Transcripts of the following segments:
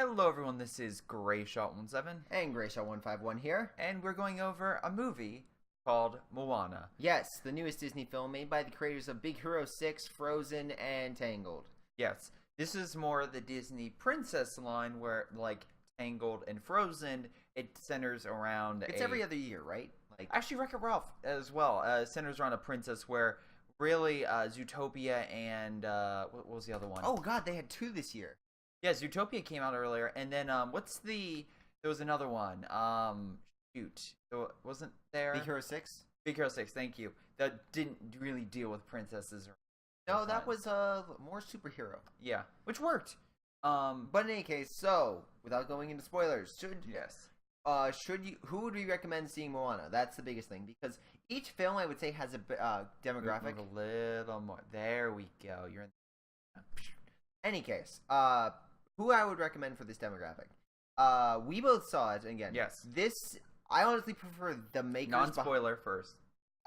Hello everyone, this is Greyshot17, And Greyshot151 here. and we're going over a movie called Moana. Yes, the newest Disney film made by the creators of Big Hero 6, Frozen, and Tangled. Yes, this is more the Disney princess line where, like, Tangled and Frozen, it centers around It's every other year, right? Actually, Wreck-It Ralph as well, centers around a princess where, really, Zootopia and, what was the other one? Oh god, they had two this year. Yeah, Zootopia came out earlier, and then, there was another one, shoot, wasn't there? Big Hero 6? Big Hero 6, thank you. That didn't really deal with princesses. No, that was, more superhero. Yeah, which worked. But in any case, so, without going into spoilers, Yes. who would we recommend seeing Moana? That's the biggest thing, because each film, I would say, has a, demographic. Move a little more. There we go. You're in. Any case, who I would recommend for this demographic? We both saw it again. Yes. I honestly prefer the makers. Non-spoiler first.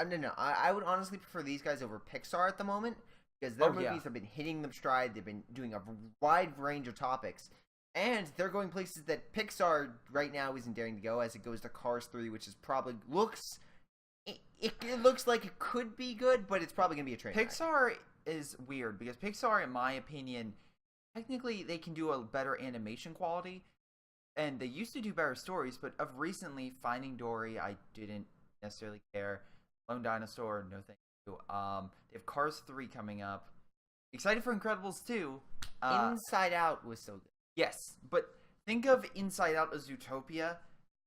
No. I would honestly prefer these guys over Pixar at the moment because their movies have been hitting them stride. They've been doing a wide range of topics, and they're going places that Pixar right now isn't daring to go. As it goes to Cars 3, which is probably it looks like it could be good, but it's probably gonna be a train wreck. Pixar is weird because Pixar, in my opinion, technically they can do a better animation quality, and they used to do better stories. But of recently, Finding Dory, I didn't necessarily care. Lone Dinosaur, no thank you. They have Cars 3 coming up. Excited for Incredibles 2. Inside Out was so good. Yes, but think of Inside Out as Zootopia,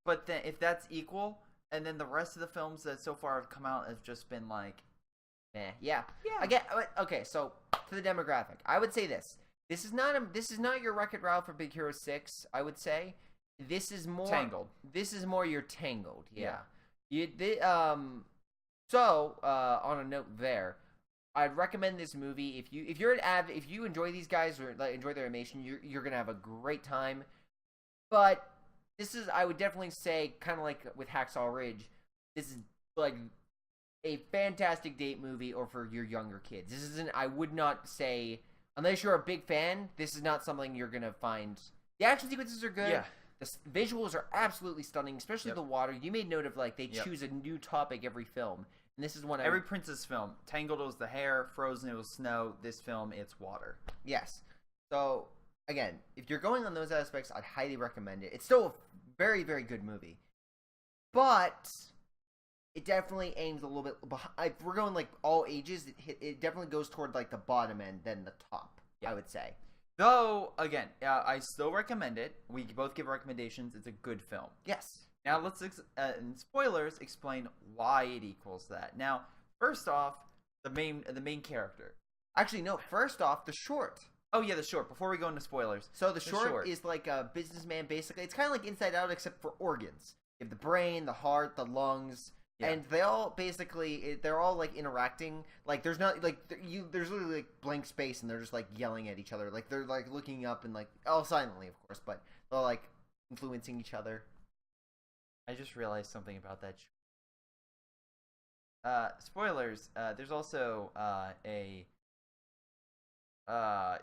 but then if that's equal, and then the rest of the films that so far have come out have just been like, Yeah. Okay, so to the demographic, I would say this. This is not your Wreck-It Ralph or Big Hero 6, I would say. This is more Tangled. This is more your Tangled, yeah. Yeah. On a note there, I'd recommend this movie if you enjoy these guys or enjoy their animation, you're going to have a great time. But I would definitely say, kind of like with Hacksaw Ridge, this is like a fantastic date movie or for your younger kids. I would not say, unless you're a big fan, this is not something you're going to find. The action sequences are good. Yeah. The visuals are absolutely stunning, especially the water. You made note of, they choose a new topic every film. And this is one every princess film. Tangled was the hair, Frozen it was snow, this film it's water. Yes. So, again, if you're going on those aspects, I'd highly recommend it. It's still a very, very good movie. But it definitely aims a little bit behind. If we're going all ages, it definitely goes toward the bottom end than the top, I would say. Though, again, I still recommend it. We both give recommendations. It's a good film. Yes. Now let's, in spoilers, explain why it equals that. Now, first off, the main character. Actually, no. First off, the short. Oh yeah, the short. Before we go into spoilers, so the short is like a businessman. Basically, it's kind of like Inside Out, except for organs. You have the brain, the heart, the lungs. Yeah. And they all they're all interacting. There's not there's literally blank space, and they're just yelling at each other. They're looking up and all silently, of course, but they're influencing each other. I just realized something about that. Spoilers. There's also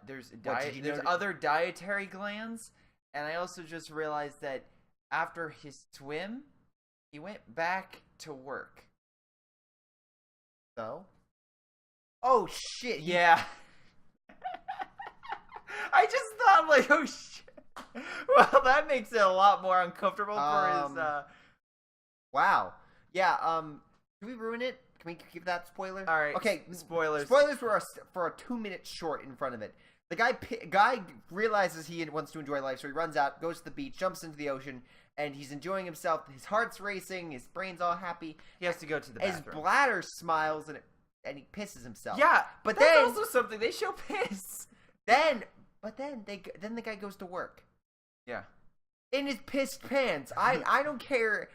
there's other dietary glands, and I also just realized that after his swim, he went back to work. So? Oh shit! Yeah. I just thought oh shit. Well, that makes it a lot more uncomfortable for his. Wow. Yeah. Can we ruin it? Can we give that spoiler? All right. Okay. Spoilers. Spoilers for a 2-minute short in front of it. The guy realizes he wants to enjoy life, so he runs out, goes to the beach, jumps into the ocean, and he's enjoying himself. His heart's racing, his brain's all happy. He has to go to the bathroom. His bladder smiles, and he pisses himself. Yeah, but that's then also something they show piss. Then the guy goes to work. Yeah. In his pissed pants. I don't care.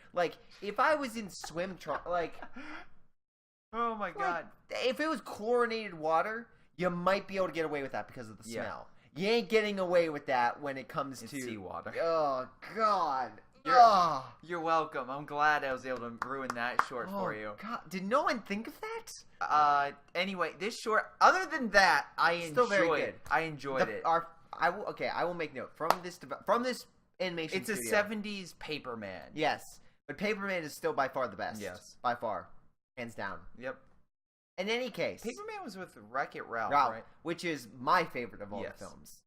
If I was in swim oh my god. If it was chlorinated water, you might be able to get away with that because of the smell. You ain't getting away with that when it comes to seawater. Oh god. You're welcome. I'm glad I was able to ruin that short for you. God, did no one think of that? Anyway, this short. Other than that, I enjoyed it. I enjoyed it. I will make note from this animation. It's a studio. 70s Paperman. Yes, but Paperman is still by far the best. Yes. By far, hands down. Yep. In any case, Paperman was with Wreck-It Ralph, Ralph, right? which is my favorite of all Yes. the films,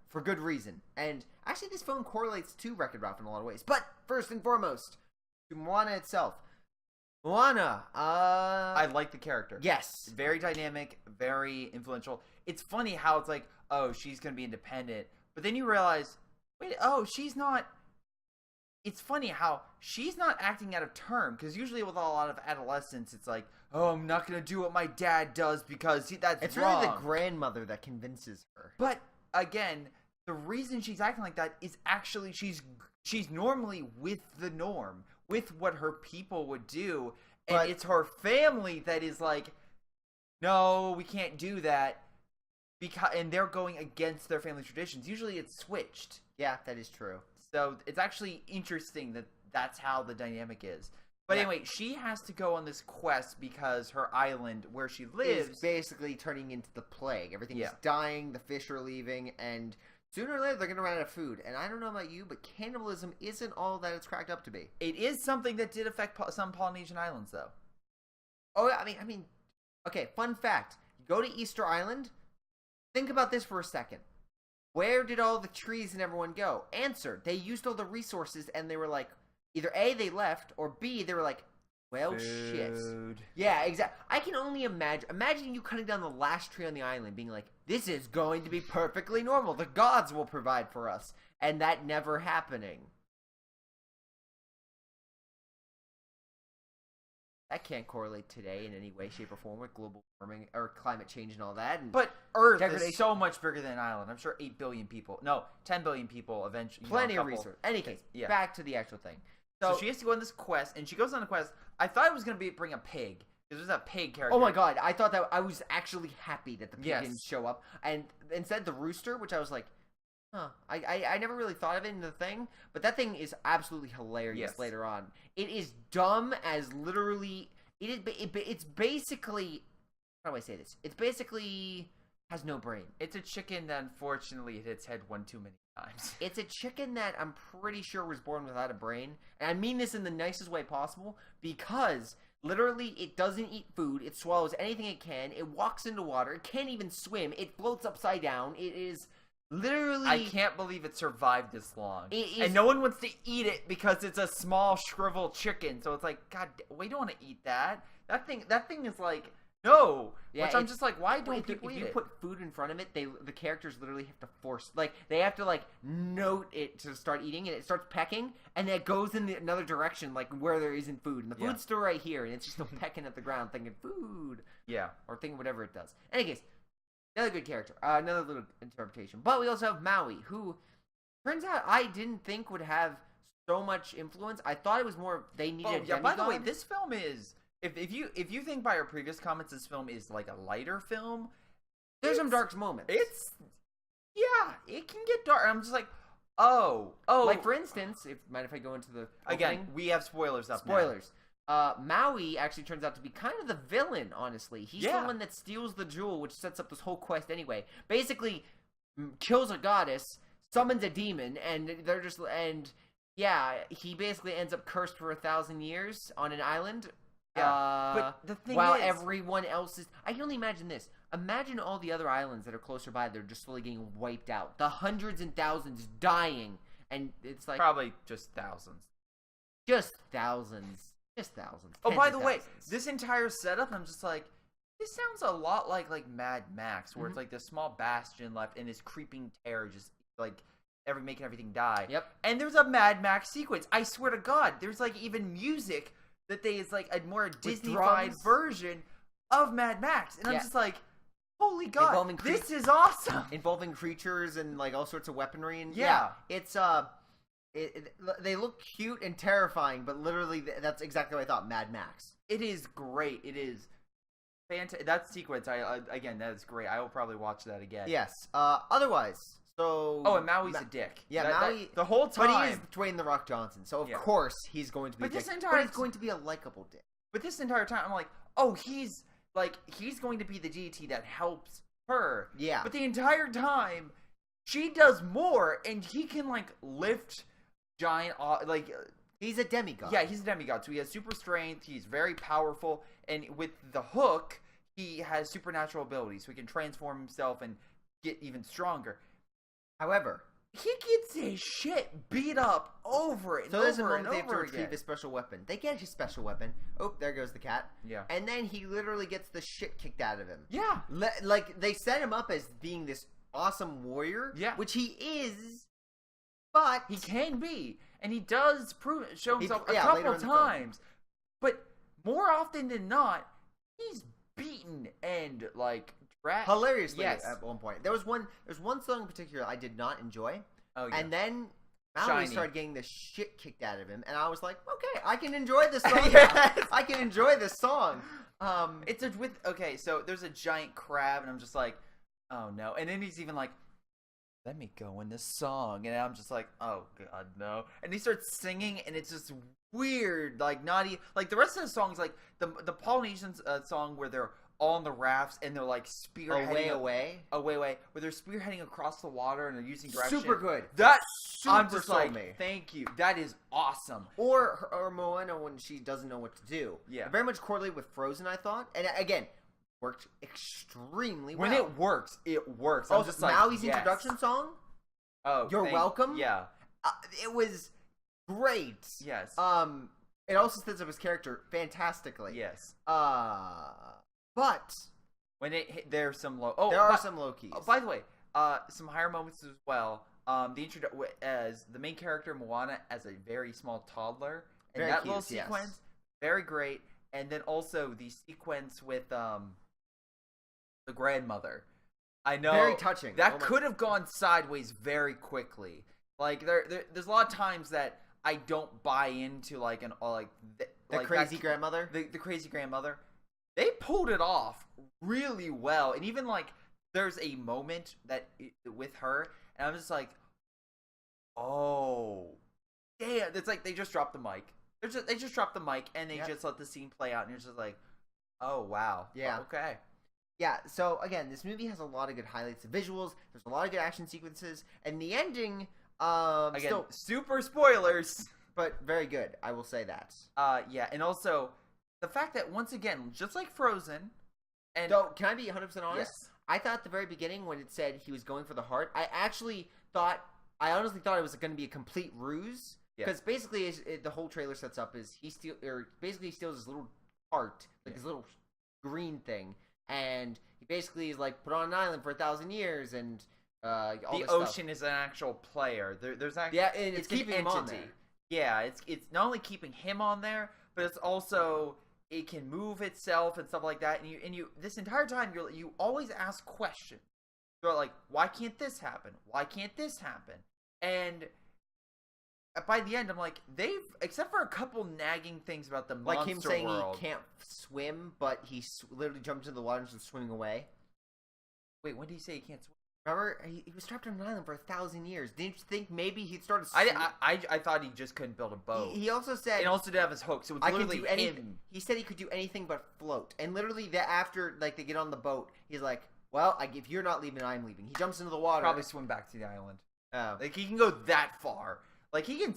for good reason. And actually, this film correlates to Wreck-It Ralph in a lot of ways. But first and foremost, to Moana itself. Moana, I like the character. yes. Very dynamic, very influential. It's funny how it's like, oh, she's going to be independent. But then you realize, wait, oh, she's not. It's funny how she's not acting out of turn. Because usually with a lot of adolescents, it's like, oh, I'm not going to do what my dad does because that's It's wrong. really the grandmother that convinces her. But again, the reason she's acting like that is actually she's normally with the norm, with what her people would do, and But- it's her family that is like, no, we can't do that, and they're going against their family traditions. Usually, it's switched. Yeah, that is true. So it's actually interesting that that's how the dynamic is. But Yeah. anyway, she has to go on this quest because her island where she lives Is basically turning into the plague. Everything is Yeah. dying, the fish are leaving, and sooner or later they're going to run out of food. And I don't know about you, but cannibalism isn't all that it's cracked up to be. It is something that did affect some Polynesian islands, though. Oh, I mean, okay, fun fact. You go to Easter Island, think about this for a second. Where did all the trees and everyone go? Answer, they used all the resources and they were like, either A, they left, or B, they were like, well, shit. Food. Yeah, exactly. I can only imagine you cutting down the last tree on the island, being like, this is going to be perfectly normal. The gods will provide for us. And that never happening. That can't correlate today in any way, shape, or form with global warming or climate change and all that. And But Earth Degradation. is so much bigger than an island. I'm sure 8 billion people. No, 10 billion people eventually. plenty a of couple. research. Any case, Yeah. back to the actual thing. So she has to go on this quest, and she goes on the quest. I thought it was going to bring a pig. Because there's a pig character. Oh my god, I thought that I was actually happy that the pig Yes. didn't show up. And instead the rooster, which I was like, huh. I never really thought of it in the thing, but that thing is absolutely hilarious Yes. later on. It is dumb as literally it's basically, how do I say this? It's basically has no brain. It's a chicken that unfortunately hit its head one too many times. It's a chicken that I'm pretty sure was born without a brain. And I mean this in the nicest way possible because literally it doesn't eat food. It swallows anything it can. It walks into water. It can't even swim. It floats upside down. It is literally... I can't believe it survived this long. It is- And no one wants to eat it because it's a small, shriveled chicken. So it's like, God, we don't want to eat that. That thing is like, no. Yeah, Which I'm it's- just like, why don't Wait, people if eat you it? put food in front of it, the characters literally have to force, like, they have to, like, note it to start eating, and it starts pecking, and then it goes in another direction, like, where there isn't food, and the Yeah. food's still right here, and it's just still pecking at the ground, thinking, food, Yeah. or thinking whatever it does. In any case, another good character, another little interpretation. But we also have Maui, who, turns out, I didn't think would have so much influence. I thought it was more, they needed a Yeah, by the way, demigod. this film is... If you think by our previous comments, this film is like a lighter film, There's some dark moments. Yeah, it can get dark. I'm just like, oh. Like, for instance, mind if I go into the Again, opening? we have spoilers up now. Spoilers. Maui actually turns out to be kind of the villain, honestly. He's Yeah. the one that steals the jewel, which sets up this whole quest anyway. Basically, kills a goddess, summons a demon, and they're just... And, yeah, he basically ends up cursed for 1,000 years on an island. Yeah, but the thing while is... everyone else is... I can only imagine this. Imagine all the other islands that are closer by that are just slowly getting wiped out. The hundreds and thousands dying. And it's like... Probably just thousands. Just thousands. Just thousands. Oh, Tens by of the way, thousands. this entire setup, I'm just like, this sounds a lot like Mad Max, where Mhm. it's like this small bastion left and this creeping terror just like making everything die. Yep. And there's a Mad Max sequence. I swear to God, there's like even music that is like a more Disney-fied drums. version of Mad Max, and I'm Yeah. just like, holy God, Involving this is awesome. Involving creatures and like all sorts of weaponry and Yeah. it's they look cute and terrifying, but literally that's exactly what I thought. Mad Max. It is great. It is fantastic. That sequence, again, that is great. I will probably watch that again. Yes. Otherwise, so Oh, and Maui's a dick. Yeah, That- Maui the whole time. But he is Dwayne the Rock Johnson, so of Yeah. course he's going to be. But a this dick, entire but he's going to be a likable dick. But this entire time, I'm like, oh, he's going to be the deity that helps her. Yeah. But the entire time, she does more, and he can like lift giant like. He's a demigod. Yeah, he's a demigod, so he has super strength. He's very powerful, and with the hook, he has supernatural abilities, so he can transform himself and get even stronger. However, he gets his shit beat up over and so there's a over and moment they have to over retrieve again. his special weapon. They get his special weapon. Oh, there goes the cat. Yeah. And then he literally gets the shit kicked out of him. Yeah. Like, they set him up as being this awesome warrior. Yeah. Which he is, but... He can be. And he does show himself a later couple in the times. But more often than not, he's beaten and, like... hilariously yes. at one point. There's one song in particular I did not enjoy. Oh, yeah. And then Mallory Shiny. started getting the shit kicked out of him, and I was like, okay, I can enjoy this song. Yes. I can enjoy this song. Okay, so there's a giant crab, and I'm just like, oh no. And then he's even like, let me go in this song, and I'm just like, oh god, no. And he starts singing, and it's just weird, like naughty. Like the rest of the songs, like the Polynesian song where they're all on the rafts and they're like spearheading away, where they're spearheading across the water and they're using direction. super good. I'm just sold like, me. thank you. That is awesome. Or Moana when she doesn't know what to do. Yeah. Very much correlated with Frozen, I thought. And again, worked extremely well. When it works, it works. Oh, I'm just like, Maui's yes. introduction song? Oh, You're welcome? Yeah. It was great. Yes. It also sets up his character fantastically. Yes. But When it hit, there's some low. there are some low keys. By the way, some higher moments as well. As the main character Moana as a very small toddler, and Very that cute, little yes. sequence, very great. And then also the sequence with the grandmother. I know, Very touching. That could have gone sideways very quickly. Like there's a lot of times that I don't buy into the crazy grandmother. The crazy grandmother. They pulled it off really well, and even like there's a moment with her, and I'm just like, oh, damn! It's like they just dropped the mic. They just dropped the mic, and they just let the scene play out, and you're just like, oh wow, Yeah. okay. Yeah, so again, this movie has a lot of good highlights. The visuals, there's a lot of good action sequences, and the ending, Again, still, super spoilers. but very good. I will say that. Yeah, and also the fact that once again, just like Frozen, and So, can I be 100% honest? yes, I thought at the very beginning when it said he was going for the heart, I honestly thought it was going to be a complete ruse. Yeah. Because basically, the whole trailer sets up is he steals his little heart, like his little green thing, and he basically is like put on an island for 1,000 years, and all the this ocean stuff. is an actual player. There's actually And it's an keeping him on entity. there. Yeah, it's not only keeping him on there, but it's also it can move itself and stuff like that. And you this entire time you always ask questions. You're like, why can't this happen? Why can't this happen? And by the end, I'm like, except for a couple nagging things about the monster Like him saying world. he can't swim, but he literally jumped into the water and was swimming away. Wait, when did he say he can't swim? Remember, he was trapped on an island for 1,000 years. Didn't you think maybe he'd started? I thought he just couldn't build a boat. He also said, and also did have his hook, so it's I can literally do anything. him. He said he could do anything but float. And literally, after like they get on the boat, he's like, "Well, if you're not leaving, I'm leaving." He jumps into the water. Probably swim back to the island. Oh. Like he can go that far. Like he can.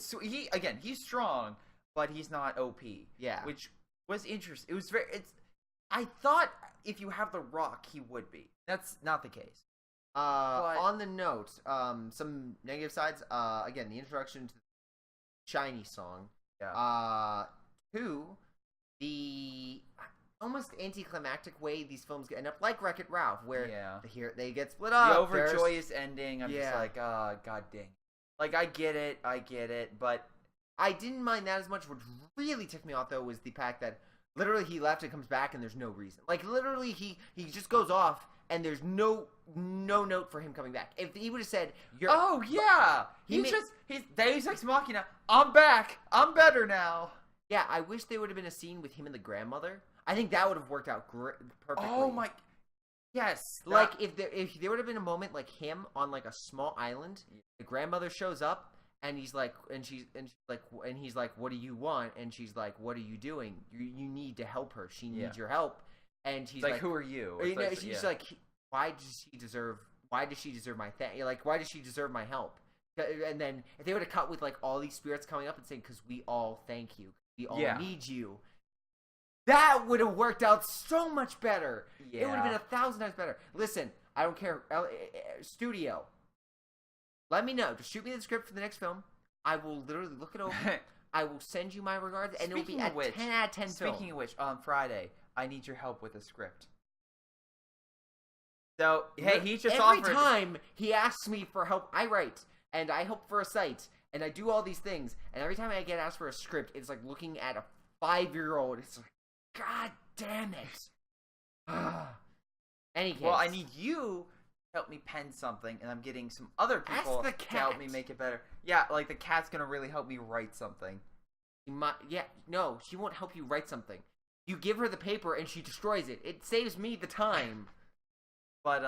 He's strong, but he's not OP. Yeah. Which was interesting. It was very. I thought if you have the Rock, he would be. That's not the case. But- On the note, some negative sides. Again, the introduction to the Shiny song. Yeah. 2, the almost anticlimactic way these films end up, like Wreck-It Ralph, where they get split The up. overjoyous ending. I'm just like, god dang. Like I get it, but I didn't mind that as much. What really ticked me off though was the fact that literally he left and comes back and there's no reason. Like literally he just goes off and there's no note for him coming back. If he would have said, oh yeah, he's Deus Ex Machina. I'm back. I'm better now. Yeah, I wish there would have been a scene with him and the grandmother. I think that would have worked out perfectly. Oh my, yes. Like if there would have been a moment like him on like a small island, the grandmother shows up and he's like, what do you want? And she's like, what are you doing? You need to help her. She needs your help. And he's like, who are you? She's like, why does he deserve why does she deserve my why does she deserve my help? And then if they would have cut with like all these spirits coming up and saying, because we all thank you, we all need you, that would have worked out so much better. Yeah. It would have been 1,000 times better. Listen, I don't care. Studio, let me know. Just shoot me the script for the next film. I will literally look it over. I will send you my regards, and it will be a 10 out of 10 film. Speaking of which, on Friday, I need your help with a script. So, hey, he just offered... Every time he asks me for help, I write, and I help for a site, and I do all these things, and every time I get asked for a script, it's like looking at a 5-year-old. It's like, God damn it. Any case. Well, I need you to help me pen something, and I'm getting some other people the to help me make it better. Yeah, like the cat's gonna really help me write something. No, she won't help you write something. You give her the paper, and she destroys it. It saves me the time. But,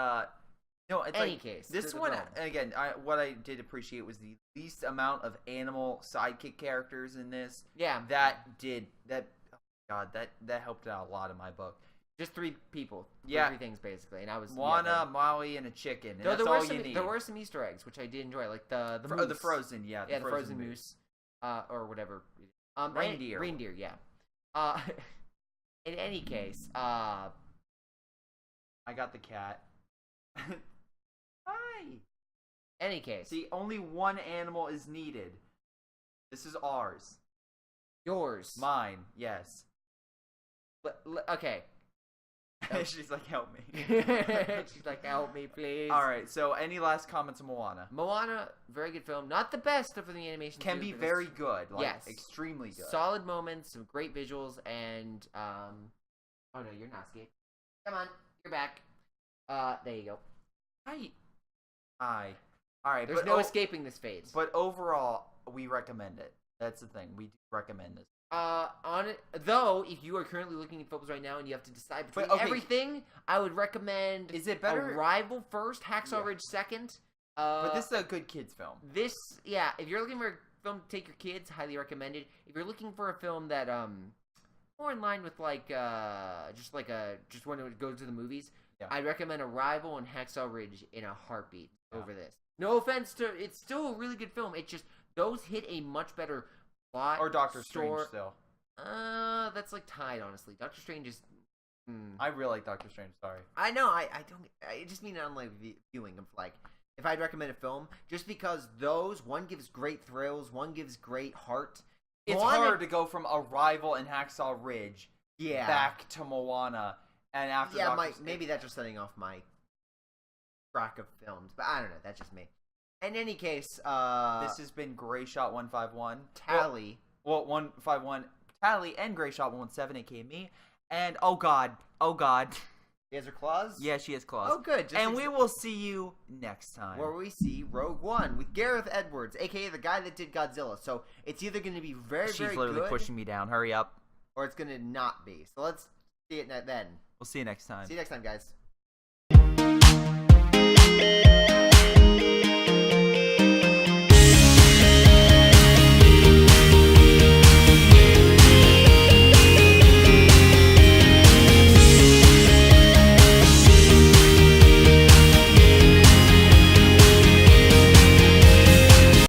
no, it's Any like, case. this one, again, what I did appreciate was the least amount of animal sidekick characters in this. Yeah. Oh God, that helped out a lot in my book. Just 3 people. Yeah. 3 things, basically. And I was... Moana, Maui, and a chicken. And that's all you need. There were some Easter eggs, which I did enjoy. Like the moose. Oh, the frozen, yeah. The frozen moose. Or whatever. Reindeer. Reindeer, yeah. In any case, I got the cat. Hi. Any case. See, only one animal is needed. This is ours. Yours. Mine, yes. Okay. She's like, help me. She's like, help me, please. Alright, so any last comments on Moana? Moana, very good film. Not the best of the animation. Can be very good. Like, yes. Extremely good. Solid moments, some great visuals, and, oh no, you're not escaping. Come on, you're back. There you go. Hi. Alright, There's no escaping this phase. But overall, we recommend it. That's the thing. We do recommend this. Though, if you are currently looking at films right now and you have to decide between everything, I would recommend... Is it better? Arrival first, Hacksaw Ridge second. But this is a good kids film. If you're looking for a film to take your kids, highly recommended. If you're looking for a film that, more in line with, like, just when it goes to the movies, I'd recommend Arrival and Hacksaw Ridge in a heartbeat over this. No offense to... It's still a really good film. It's just, those hit a much better... plot, or Doctor Strange still. That's like tied, honestly. Doctor Strange is... I really like Doctor Strange, sorry. I know, I just mean on like viewing of like, if I'd recommend a film, just because one gives great thrills, one gives great heart. It's hard to go from Arrival and Hacksaw Ridge back to Moana, and after maybe that's just setting off my track of films, but I don't know, that's just me. In any case, this has been Greyshot 151. Tally. Well, 151. Tally and Greyshot 117, aka me. And, oh god. She has her claws? Yeah, she has claws. Oh, good. And we will see you next time. Where we see Rogue One with Gareth Edwards, aka the guy that did Godzilla. So, it's either going to be very, very good. She's literally pushing me down. Hurry up. Or it's going to not be. So, let's see it then. We'll see you next time. See you next time, guys.